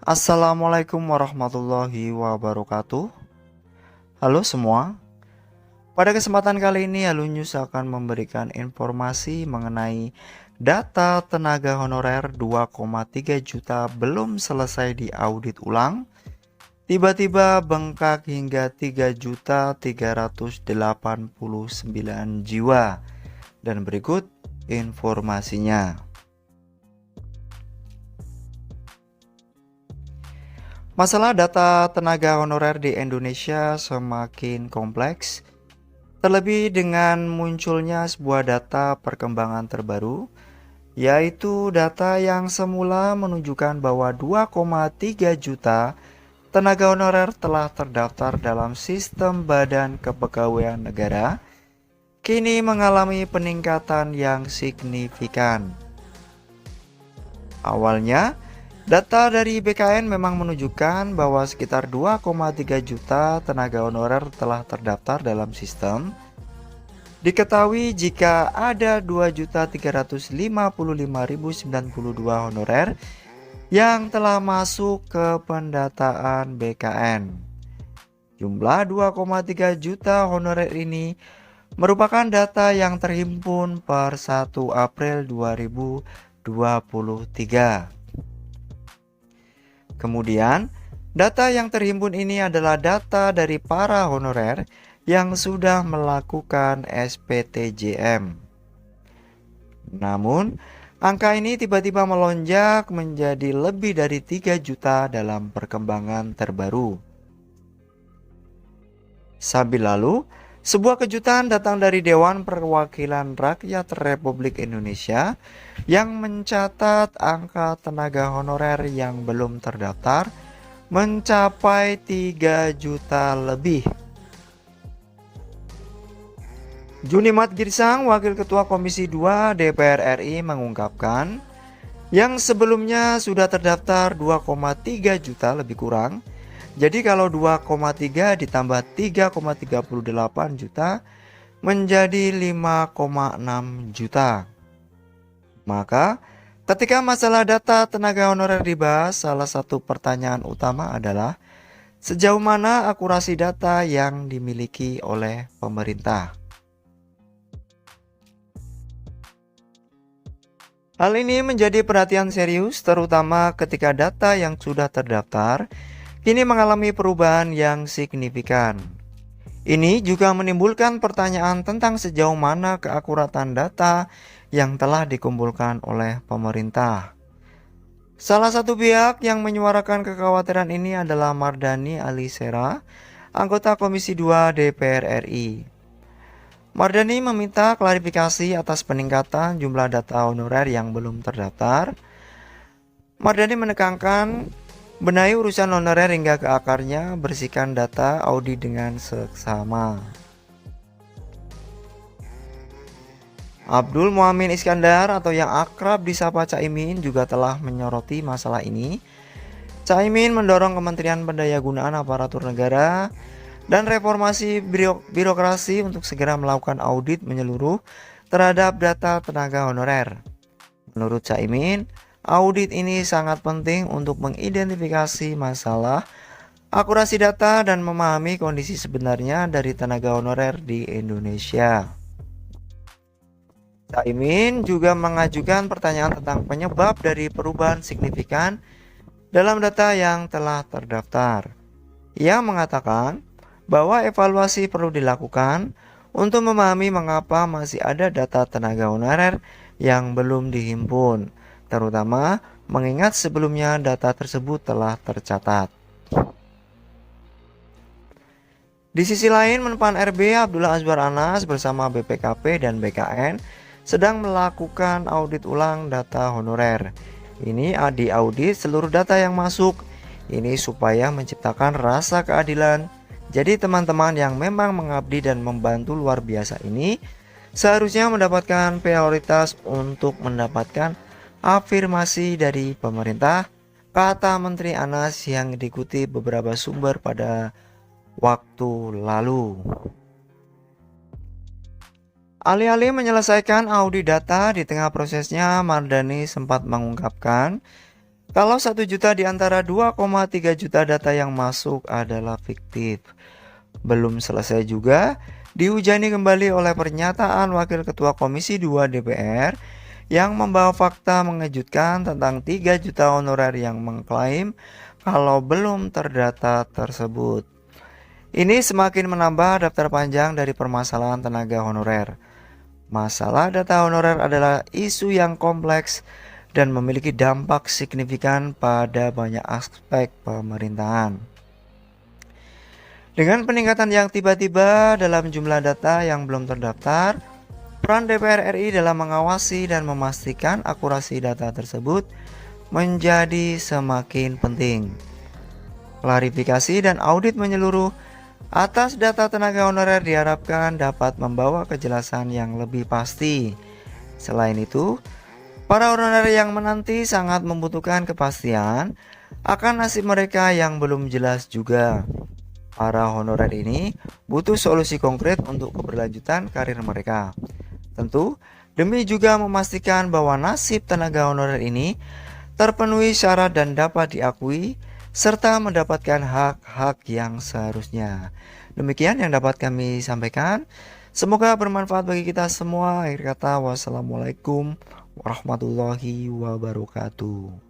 Assalamualaikum warahmatullahi wabarakatuh. Halo semua. Pada kesempatan kali ini Halo News akan memberikan informasi mengenai data tenaga honorer 2,3 juta belum selesai diaudit ulang, tiba-tiba bengkak hingga 3.389 jiwa. Dan berikut informasinya. Masalah data tenaga honorer di Indonesia semakin kompleks, terlebih dengan munculnya sebuah data perkembangan terbaru, yaitu data yang semula menunjukkan bahwa 2,3 juta tenaga honorer telah terdaftar dalam sistem Badan Kepegawaian Negara, kini mengalami peningkatan yang signifikan. Awalnya, data dari BKN memang menunjukkan bahwa sekitar 2,3 juta tenaga honorer telah terdaftar dalam sistem. Diketahui jika ada 2.355.092 honorer yang telah masuk ke pendataan BKN. Jumlah 2,3 juta honorer ini merupakan data yang terhimpun per 1 April 2023. Kemudian, data yang terhimpun ini adalah data dari para honorer yang sudah melakukan SPTJM. Namun, angka ini tiba-tiba melonjak menjadi lebih dari 3 juta dalam perkembangan terbaru. Sambil lalu, sebuah kejutan datang dari Dewan Perwakilan Rakyat Republik Indonesia yang mencatat angka tenaga honorer yang belum terdaftar mencapai 3 juta lebih. Junimat Girsang, Wakil Ketua Komisi 2 DPR RI mengungkapkan, yang sebelumnya sudah terdaftar 2,3 juta lebih kurang. Jadi kalau 2,3 ditambah 3,38 juta menjadi 5,6 juta. Maka ketika masalah data tenaga honorer dibahas, salah satu pertanyaan utama adalah sejauh mana akurasi data yang dimiliki oleh pemerintah. Hal ini menjadi perhatian serius terutama ketika data yang sudah terdaftar kini mengalami perubahan yang signifikan. Ini juga menimbulkan pertanyaan tentang sejauh mana keakuratan data yang telah dikumpulkan oleh pemerintah. Salah satu pihak yang menyuarakan kekhawatiran ini adalah Mardhani Alisera, anggota Komisi 2 DPR RI. Mardhani meminta klarifikasi atas peningkatan jumlah data honorer yang belum terdaftar. Mardhani menekankan benahi urusan honorer hingga ke akarnya, bersihkan data audit dengan seksama. Abdul Muhammad Iskandar atau yang akrab disapa Caimin juga telah menyoroti masalah ini. Caimin mendorong Kementerian Pendayagunaan Aparatur Negara dan reformasi birokrasi untuk segera melakukan audit menyeluruh terhadap data tenaga honorer. Menurut Caimin, audit ini sangat penting untuk mengidentifikasi masalah, akurasi data, dan memahami kondisi sebenarnya dari tenaga honorer di Indonesia. Caimin juga mengajukan pertanyaan tentang penyebab dari perubahan signifikan dalam data yang telah terdaftar. Ia mengatakan bahwa evaluasi perlu dilakukan untuk memahami mengapa masih ada data tenaga honorer yang belum dihimpun, terutama mengingat sebelumnya data tersebut telah tercatat. Di sisi lain, Menpan RB Abdullah Azwar Anas bersama BPKP dan BKN sedang melakukan audit ulang data honorer. Ini diaudit seluruh data yang masuk. Ini supaya menciptakan rasa keadilan. Jadi teman-teman yang memang mengabdi dan membantu luar biasa ini seharusnya mendapatkan prioritas untuk mendapatkan afirmasi dari pemerintah, kata Menteri Anas yang diikuti beberapa sumber pada waktu lalu. Alih-alih menyelesaikan audit data di tengah prosesnya, Mardhani sempat mengungkapkan Kalau 1 juta di antara 2,3 juta data yang masuk adalah fiktif. Belum selesai juga, dihujani kembali oleh pernyataan Wakil Ketua Komisi 2 DPR yang membawa fakta mengejutkan tentang 3 juta honorer yang mengklaim kalau belum terdata tersebut. Ini semakin menambah daftar panjang dari permasalahan tenaga honorer. Masalah data honorer adalah isu yang kompleks dan memiliki dampak signifikan pada banyak aspek pemerintahan. Dengan peningkatan yang tiba-tiba dalam jumlah data yang belum terdaftar, peran DPR RI dalam mengawasi dan memastikan akurasi data tersebut menjadi semakin penting. Klarifikasi dan audit menyeluruh atas data tenaga honorer diharapkan dapat membawa kejelasan yang lebih pasti. Selain itu, para honorer yang menanti sangat membutuhkan kepastian akan nasib mereka yang belum jelas juga. Para honorer ini butuh solusi konkret untuk keberlanjutan karir mereka. Tentu, demi juga memastikan bahwa nasib tenaga honorer ini terpenuhi syarat dan dapat diakui, serta mendapatkan hak-hak yang seharusnya. Demikian yang dapat kami sampaikan. Semoga bermanfaat bagi kita semua. Akhir kata, wassalamualaikum warahmatullahi wabarakatuh.